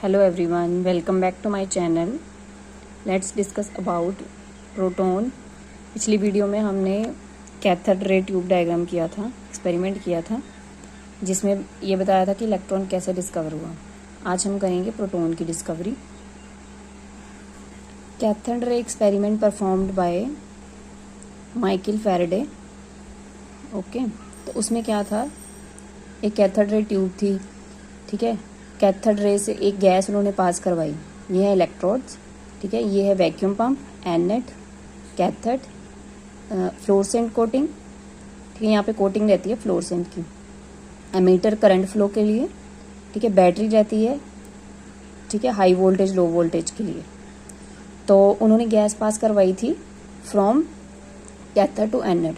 Hello everyone, welcome back to my channel. Let's discuss about proton. पिछली video में हमने cathode ray tube diagram किया था, experiment किया था, जिसमें ये बताया था कि इलेक्ट्रॉन कैसे डिस्कवर हुआ। आज हम करेंगे प्रोटॉन की discovery. Cathode ray experiment performed by Michael Faraday. Okay, तो उसमें क्या था, एक कैथोड रे ट्यूब थी, ठीक है। कैथोड रे से एक गैस उन्होंने पास करवाई, ये है इलेक्ट्रोड्स, ठीक है। ये है vacuum pump, Annette, cathode, fluorescent coating, ठीक है। यहाँ पे कोटिंग रहती है फ्लोरेसेंट की। एमीटर करंट फ्लो के लिए, ठीक है। बैटरी रहती है, ठीक है, हाई वोल्टेज लो वोल्टेज के लिए। तो उन्होंने गैस पास करवाई थी फ्रॉम कैथोड टू एनोड,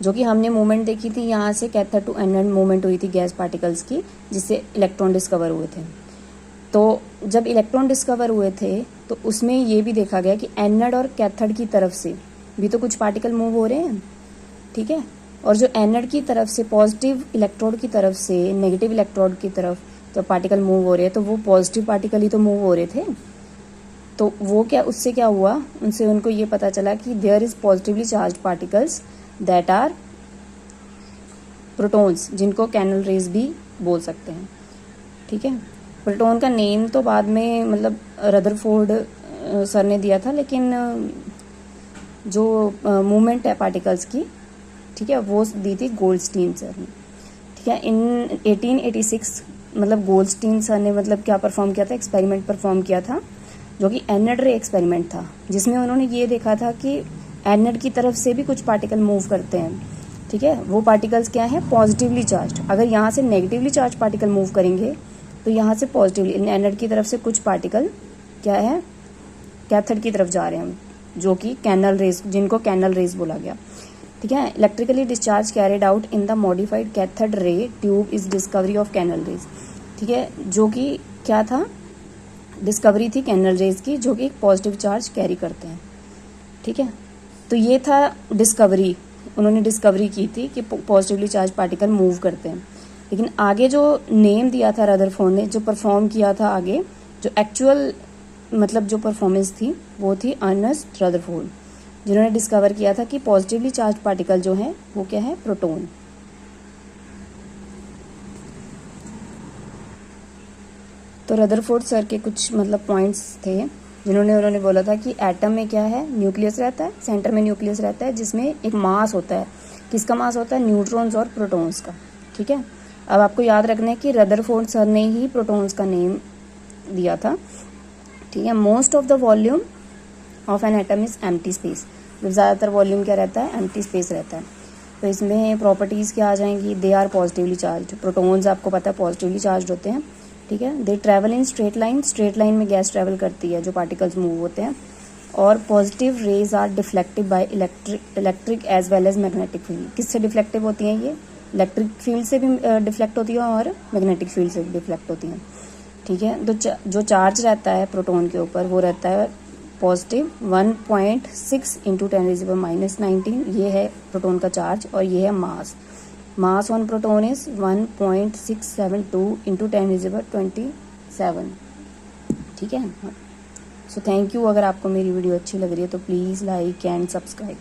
जो कि हमने मूवमेंट देखी थी, यहाँ से कैथोड टू एनोड मूवमेंट हुई थी गैस पार्टिकल्स की, जिससे इलेक्ट्रॉन डिस्कवर हुए थे। तो जब इलेक्ट्रॉन डिस्कवर हुए थे तो उसमें ये भी देखा गया कि एनोड और कैथोड की तरफ से भी तो कुछ पार्टिकल मूव हो रहे हैं, ठीक है। और जो एनोड की तरफ से पॉजिटिव इलेक्ट्रोड की तरफ से नेगेटिव इलेक्ट्रोड की तरफ जब पार्टिकल मूव हो रहे हैं तो वो पॉजिटिव पार्टिकल ही तो मूव हो रहे थे। तो वो क्या, उससे क्या हुआ, उनसे उनको ये पता चला कि there is positively charge particles that are protons, जिनको कैनल रेज भी बोल सकते हैं, ठीक है। प्रोटॉन का नेम तो बाद में मतलब रदरफोर्ड सर ने दिया था, लेकिन जो मूवमेंट है पार्टिकल्स की, ठीक है, वो दी थी गोल्डस्टीन सर ने, ठीक है। इन 1886 मतलब गोल्डस्टीन सर ने मतलब क्या परफॉर्म किया था, एक्सपेरिमेंट परफॉर्म किया था, जो कि एनोड रे एक्सपेरिमेंट था, जिसमें उन्होंने ये देखा था कि एनोड की तरफ से भी कुछ पार्टिकल मूव करते हैं, ठीक है। वो पार्टिकल्स क्या है, पॉजिटिवली चार्ज। अगर यहाँ से नेगेटिवली चार्ज पार्टिकल मूव करेंगे तो यहाँ से पॉजिटिवली एनोड की तरफ से कुछ पार्टिकल क्या है, कैथोड की तरफ जा रहे हैं, जो कि कैनल रेज, जिनको कैनल रेज बोला गया, ठीक है। Electrically discharge carried out in the modified cathode ray tube is discovery of canal rays, ठीक है, जो कि क्या था, डिस्कवरी थी कैनल रेज की, जो कि पॉजिटिव चार्ज कैरी करते हैं, ठीक है। तो ये था डिस्कवरी, उन्होंने डिस्कवरी की थी कि पॉजिटिवली चार्ज पार्टिकल मूव करते हैं। लेकिन आगे जो नेम दिया था रदरफोर्ड ने, जो परफॉर्म किया था आगे, जो एक्चुअल मतलब जो परफॉर्मेंस थी वो थी अर्नेस्ट रदरफोर्ड, जिन्होंने डिस्कवर किया था कि पॉजिटिवली चार्ज पार्टिकल जो है वो क्या है, प्रोटॉन। तो रदरफोर्ड सर के कुछ मतलब पॉइंट्स थे उन्होंने बोला था कि एटम में क्या है, न्यूक्लियस रहता है, सेंटर में न्यूक्लियस रहता है, जिसमें एक मास होता है। किसका मास होता है, न्यूट्रॉन्स और प्रोटॉन्स का, ठीक है। अब आपको याद रखना है कि रदरफोर्ड सर ने ही प्रोटॉन्स का नेम दिया था, ठीक है। Most of the volume of an atom is empty space, ज़्यादातर वॉल्यूम क्या रहता है, एम्प्टी स्पेस रहता है। तो इसमें प्रॉपर्टीज़ क्या आ जाएंगी, they are positively charge. Protons आपको पता है पॉजिटिवली चार्ज होते हैं, ठीक है। They travel in straight line, straight line में गैस ट्रैवल करती है, जो पार्टिकल्स मूव होते हैं। और positive rays are deflective by electric as well as magnetic field. किससे डिफ्लेक्टिव होती हैं ये, इलेक्ट्रिक फील्ड से भी डिफ्लेक्ट होती है और मैग्नेटिक फील्ड से भी डिफ्लेक्ट होती हैं, ठीक है। तो जो चार्ज रहता है प्रोटॉन के ऊपर वो रहता है पॉजिटिव 1.6 इंटू 10⁻⁻19, ये है प्रोटॉन का चार्ज, और ये है mass. Mass on proton is 1.672 into 10⁻27, ठीक है। So thank you. अगर आपको मेरी वीडियो अच्छी लग रही है तो प्लीज़ लाइक एंड सब्सक्राइब।